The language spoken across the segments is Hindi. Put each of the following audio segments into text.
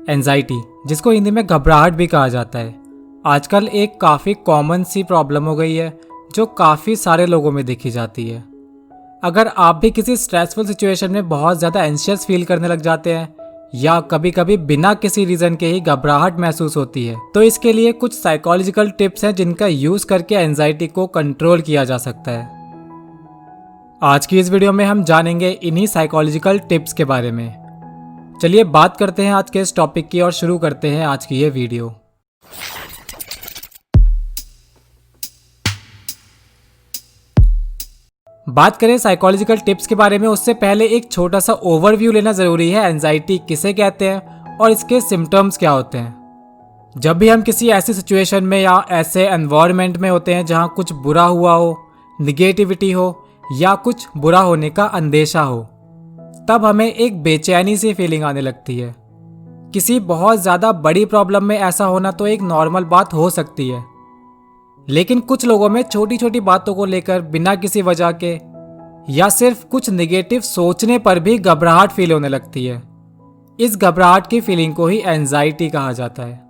एंजाइटी, जिसको हिंदी में घबराहट भी कहा जाता है, आजकल एक काफ़ी कॉमन सी प्रॉब्लम हो गई है जो काफ़ी सारे लोगों में देखी जाती है। अगर आप भी किसी स्ट्रेसफुल सिचुएशन में बहुत ज़्यादा एंशियस फील करने लग जाते हैं या कभी कभी बिना किसी रीज़न के ही घबराहट महसूस होती है, तो इसके लिए कुछ साइकोलॉजिकल टिप्स हैं जिनका यूज़ करके एंजाइटी को कंट्रोल किया जा सकता है। आज की इस वीडियो में हम जानेंगे इन्हीं साइकोलॉजिकल टिप्स के बारे में। चलिए बात करते हैं आज के इस टॉपिक की और शुरू करते हैं आज की ये वीडियो। बात करें साइकोलॉजिकल टिप्स के बारे में, उससे पहले एक छोटा सा ओवरव्यू लेना ज़रूरी है। एंजाइटी किसे कहते हैं और इसके सिम्टम्स क्या होते हैं। जब भी हम किसी ऐसी सिचुएशन में या ऐसे एनवायरनमेंट में होते हैं जहां कुछ बुरा हुआ हो, निगेटिविटी हो या कुछ बुरा होने का अंदेशा हो, तब हमें एक बेचैनी सी फीलिंग आने लगती है। किसी बहुत ज़्यादा बड़ी प्रॉब्लम में ऐसा होना तो एक नॉर्मल बात हो सकती है, लेकिन कुछ लोगों में छोटी छोटी बातों को लेकर बिना किसी वजह के या सिर्फ कुछ नेगेटिव सोचने पर भी घबराहट फील होने लगती है। इस घबराहट की फीलिंग को ही एंजाइटी कहा जाता है।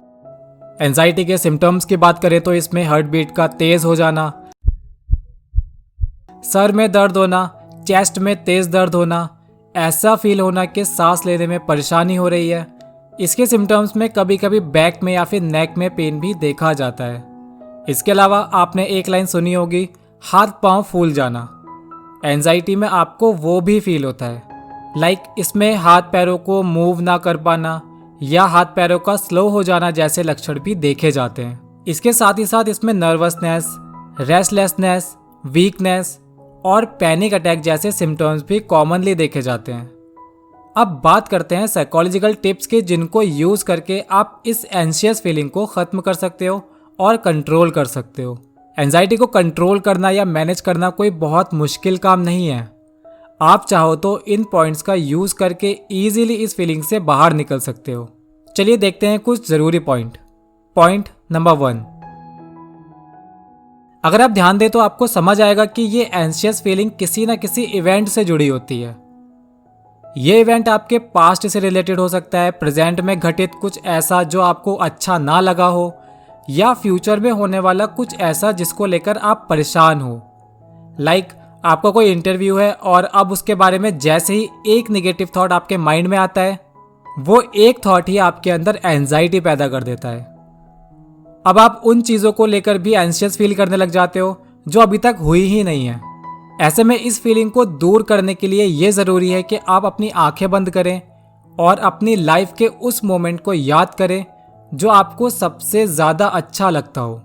एंजाइटी के सिम्टम्स की बात करें तो इसमें हार्ट बीट का तेज हो जाना, सर में दर्द होना, चेस्ट में तेज दर्द होना, ऐसा फील होना कि सांस लेने में परेशानी हो रही है। इसके सिम्टम्स में कभी कभी बैक में या फिर नेक में पेन भी देखा जाता है। इसके अलावा आपने एक लाइन सुनी होगी, हाथ पांव फूल जाना। एंजाइटी में आपको वो भी फील होता है, इसमें हाथ पैरों को मूव ना कर पाना या हाथ पैरों का स्लो हो जाना जैसे लक्षण भी देखे जाते हैं। इसके साथ ही साथ इसमें नर्वसनेस, रेस्टलेसनेस, वीकनेस और पैनिक अटैक जैसे सिम्टम्स भी कॉमनली देखे जाते हैं। अब बात करते हैं साइकोलॉजिकल टिप्स के जिनको यूज़ करके आप इस एंशियस फीलिंग को ख़त्म कर सकते हो और कंट्रोल कर सकते हो। एंजाइटी को कंट्रोल करना या मैनेज करना कोई बहुत मुश्किल काम नहीं है। आप चाहो तो इन पॉइंट्स का यूज़ करके ईजिली इस फीलिंग से बाहर निकल सकते हो। चलिए देखते हैं कुछ ज़रूरी पॉइंट। पॉइंट नंबर 1, अगर आप ध्यान दें तो आपको समझ आएगा कि ये एंशियस फीलिंग किसी न किसी इवेंट से जुड़ी होती है। ये इवेंट आपके पास्ट से रिलेटेड हो सकता है, प्रेजेंट में घटित कुछ ऐसा जो आपको अच्छा ना लगा हो, या फ्यूचर में होने वाला कुछ ऐसा जिसको लेकर आप परेशान हो। आपका कोई इंटरव्यू है और अब उसके बारे में जैसे ही एक नेगेटिव थॉट आपके माइंड में आता है, वो एक थॉट ही आपके अंदर एंजाइटी पैदा कर देता है। अब आप उन चीज़ों को लेकर भी एंशियस फील करने लग जाते हो जो अभी तक हुई ही नहीं है। ऐसे में इस फीलिंग को दूर करने के लिए ये ज़रूरी है कि आप अपनी आंखें बंद करें और अपनी लाइफ के उस मोमेंट को याद करें जो आपको सबसे ज़्यादा अच्छा लगता हो,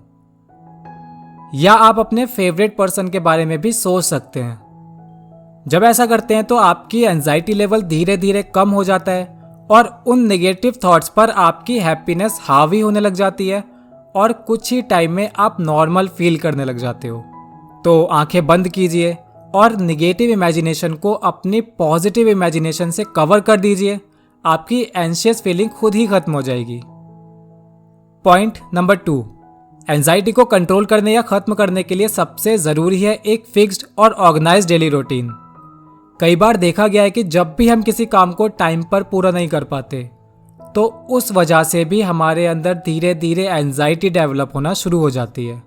या आप अपने फेवरेट पर्सन के बारे में भी सोच सकते हैं। जब ऐसा करते हैं तो आपकी एंजाइटी लेवल धीरे धीरे कम हो जाता है और उन नेगेटिव थॉट्स पर आपकी हैप्पीनेस हावी होने लग जाती है और कुछ ही टाइम में आप नॉर्मल फील करने लग जाते हो। तो आंखें बंद कीजिए और नेगेटिव इमेजिनेशन को अपनी पॉजिटिव इमेजिनेशन से कवर कर दीजिए। आपकी एंशियस फीलिंग खुद ही खत्म हो जाएगी। पॉइंट नंबर 2, एंजाइटी को कंट्रोल करने या ख़त्म करने के लिए सबसे ज़रूरी है एक फिक्स्ड और ऑर्गेनाइज्ड डेली रूटीन। कई बार देखा गया है कि जब भी हम किसी काम को टाइम पर पूरा नहीं कर पाते तो उस वजह से भी हमारे अंदर धीरे धीरे एंजाइटी डेवलप होना शुरू हो जाती है।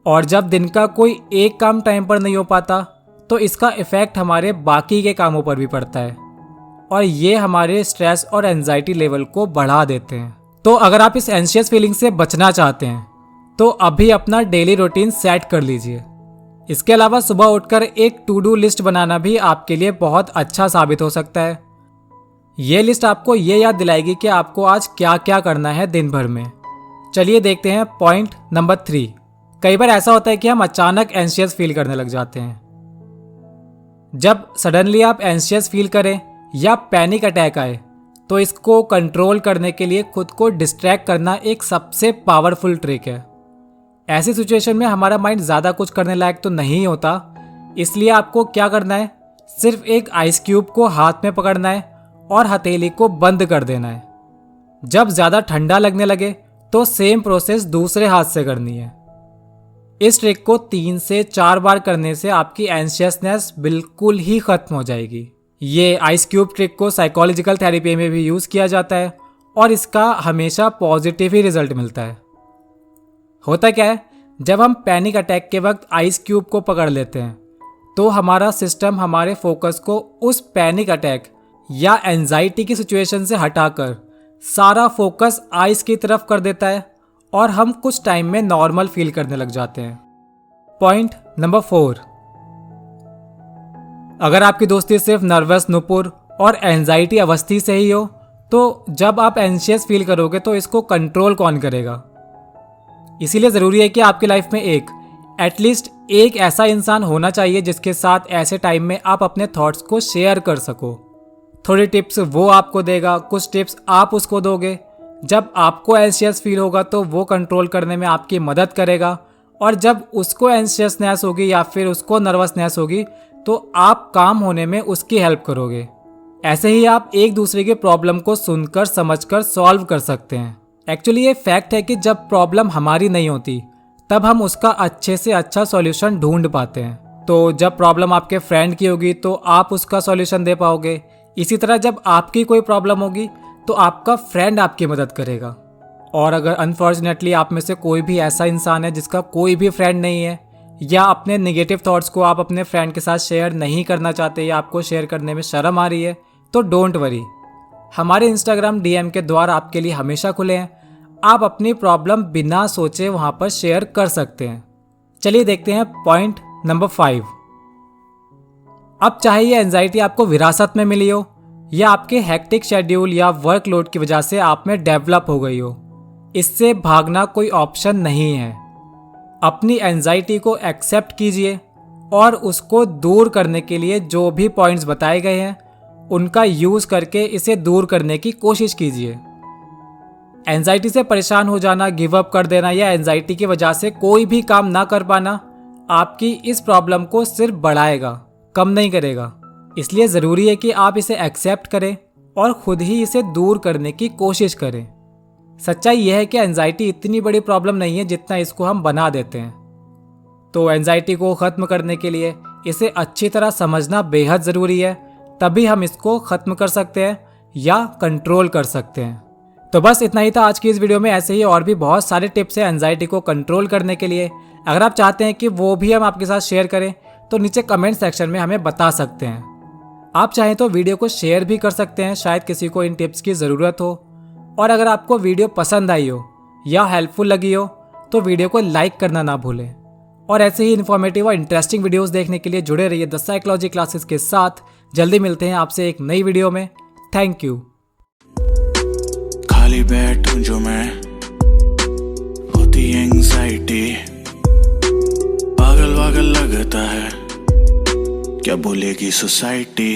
और जब दिन का कोई एक काम टाइम पर नहीं हो पाता तो इसका इफ़ेक्ट हमारे बाकी के कामों पर भी पड़ता है और ये हमारे स्ट्रेस और एंजाइटी लेवल को बढ़ा देते हैं। तो अगर आप इस एंशियस फीलिंग से बचना चाहते हैं तो अभी अपना डेली रूटीन सेट कर लीजिए। इसके अलावा सुबह उठकर एक टू डू लिस्ट बनाना भी आपके लिए बहुत अच्छा साबित हो सकता है। ये लिस्ट आपको ये याद दिलाएगी कि आपको आज क्या क्या करना है दिन भर में। चलिए देखते हैं पॉइंट नंबर 3। कई बार ऐसा होता है कि हम अचानक एंशियस फील करने लग जाते हैं। जब सडनली आप एंशियस फील करें या पैनिक अटैक आए तो इसको कंट्रोल करने के लिए खुद को डिस्ट्रैक्ट करना एक सबसे पावरफुल ट्रिक है। ऐसी सिचुएशन में हमारा माइंड ज़्यादा कुछ करने लायक तो नहीं होता, इसलिए आपको क्या करना है, सिर्फ एक आइस क्यूब को हाथ में पकड़ना है और हथेली को बंद कर देना है। जब ज़्यादा ठंडा लगने लगे तो सेम प्रोसेस दूसरे हाथ से करनी है। इस ट्रिक को 3 से 4 बार करने से आपकी एंशियसनेस बिल्कुल ही खत्म हो जाएगी। ये आइस क्यूब ट्रिक को साइकोलॉजिकल थेरेपी में भी यूज़ किया जाता है और इसका हमेशा पॉजिटिव ही रिजल्ट मिलता है। होता क्या है, जब हम पैनिक अटैक के वक्त आइस क्यूब को पकड़ लेते हैं तो हमारा सिस्टम हमारे फोकस को उस पैनिक अटैक या एंजाइटी की सिचुएशन से हटाकर सारा फोकस आइस की तरफ कर देता है और हम कुछ टाइम में नॉर्मल फील करने लग जाते हैं। पॉइंट नंबर 4, अगर आपकी दोस्ती सिर्फ नर्वस नुपुर और एंजाइटी अवस्थी से ही हो तो जब आप एंशियस फील करोगे तो इसको कंट्रोल कौन करेगा। इसीलिए ज़रूरी है कि आपकी लाइफ में एटलीस्ट एक ऐसा इंसान होना चाहिए जिसके साथ ऐसे टाइम में आप अपने थॉट्स को शेयर कर सको। थोड़ी टिप्स वो आपको देगा, कुछ टिप्स आप उसको दोगे। जब आपको एंशियस फील होगा तो वो कंट्रोल करने में आपकी मदद करेगा, और जब उसको एंशियसनेस होगी या फिर उसको नर्वसनेस होगी तो आप काम होने में उसकी हेल्प करोगे। ऐसे ही आप एक दूसरे के प्रॉब्लम को सुनकर समझकर सॉल्व कर सकते हैं। एक्चुअली ये फैक्ट है कि जब प्रॉब्लम हमारी नहीं होती तब हम उसका अच्छे से अच्छा सॉल्यूशन ढूंढ पाते हैं। तो जब प्रॉब्लम आपके फ्रेंड की होगी तो आप उसका सॉल्यूशन दे पाओगे। इसी तरह जब आपकी कोई प्रॉब्लम होगी तो आपका फ्रेंड आपकी मदद करेगा। और अगर अनफॉर्चुनेटली आप में से कोई भी ऐसा इंसान है जिसका कोई भी फ्रेंड नहीं है, या अपने नेगेटिव थॉट्स को आप अपने फ्रेंड के साथ शेयर नहीं करना चाहते या आपको शेयर करने में शर्म आ रही है, तो डोंट वरी, हमारे इंस्टाग्राम DM के द्वार आपके लिए हमेशा खुले हैं। आप अपनी प्रॉब्लम बिना सोचे वहां पर शेयर कर सकते हैं। चलिए देखते हैं पॉइंट नंबर 5। अब चाहे ये एंजाइटी आपको विरासत में मिली हो या आपके हेक्टिक शेड्यूल या वर्कलोड की वजह से आप में डेवलप हो गई हो, इससे भागना कोई ऑप्शन नहीं है। अपनी एंजाइटी को एक्सेप्ट कीजिए और उसको दूर करने के लिए जो भी पॉइंट्स बताए गए हैं उनका यूज करके इसे दूर करने की कोशिश कीजिए। एंजाइटी से परेशान हो जाना, गिव अप कर देना या एंजाइटी की वजह से कोई भी काम ना कर पाना आपकी इस प्रॉब्लम को सिर्फ बढ़ाएगा, कम नहीं करेगा। इसलिए ज़रूरी है कि आप इसे एक्सेप्ट करें और खुद ही इसे दूर करने की कोशिश करें। सच्चाई यह है कि एंजाइटी इतनी बड़ी प्रॉब्लम नहीं है जितना इसको हम बना देते हैं। तो एंजाइटी को ख़त्म करने के लिए इसे अच्छी तरह समझना बेहद ज़रूरी है, तभी हम इसको ख़त्म कर सकते हैं या कंट्रोल कर सकते हैं। तो बस इतना ही था आज की इस वीडियो में। ऐसे ही और भी बहुत सारे टिप्स हैं एंजाइटी को कंट्रोल करने के लिए। अगर आप चाहते हैं कि वो भी हम आपके साथ शेयर करें तो नीचे कमेंट सेक्शन में हमें बता सकते हैं। आप चाहें तो वीडियो को शेयर भी कर सकते हैं, शायद किसी को इन टिप्स की ज़रूरत हो। और अगर आपको वीडियो पसंद आई हो या हेल्पफुल लगी हो तो वीडियो को लाइक करना ना भूलें। और ऐसे ही इन्फॉर्मेटिव और इंटरेस्टिंग वीडियोस देखने के लिए जुड़े रहिए द साइकोलॉजी क्लासेस के साथ। जल्दी मिलते हैं आपसे एक नई वीडियो में। Thank you. खाली बैठूं जो मैं, होती एंग्जाइटी, पागल वागल लगता है, क्या बोलेगी सोसाइटी।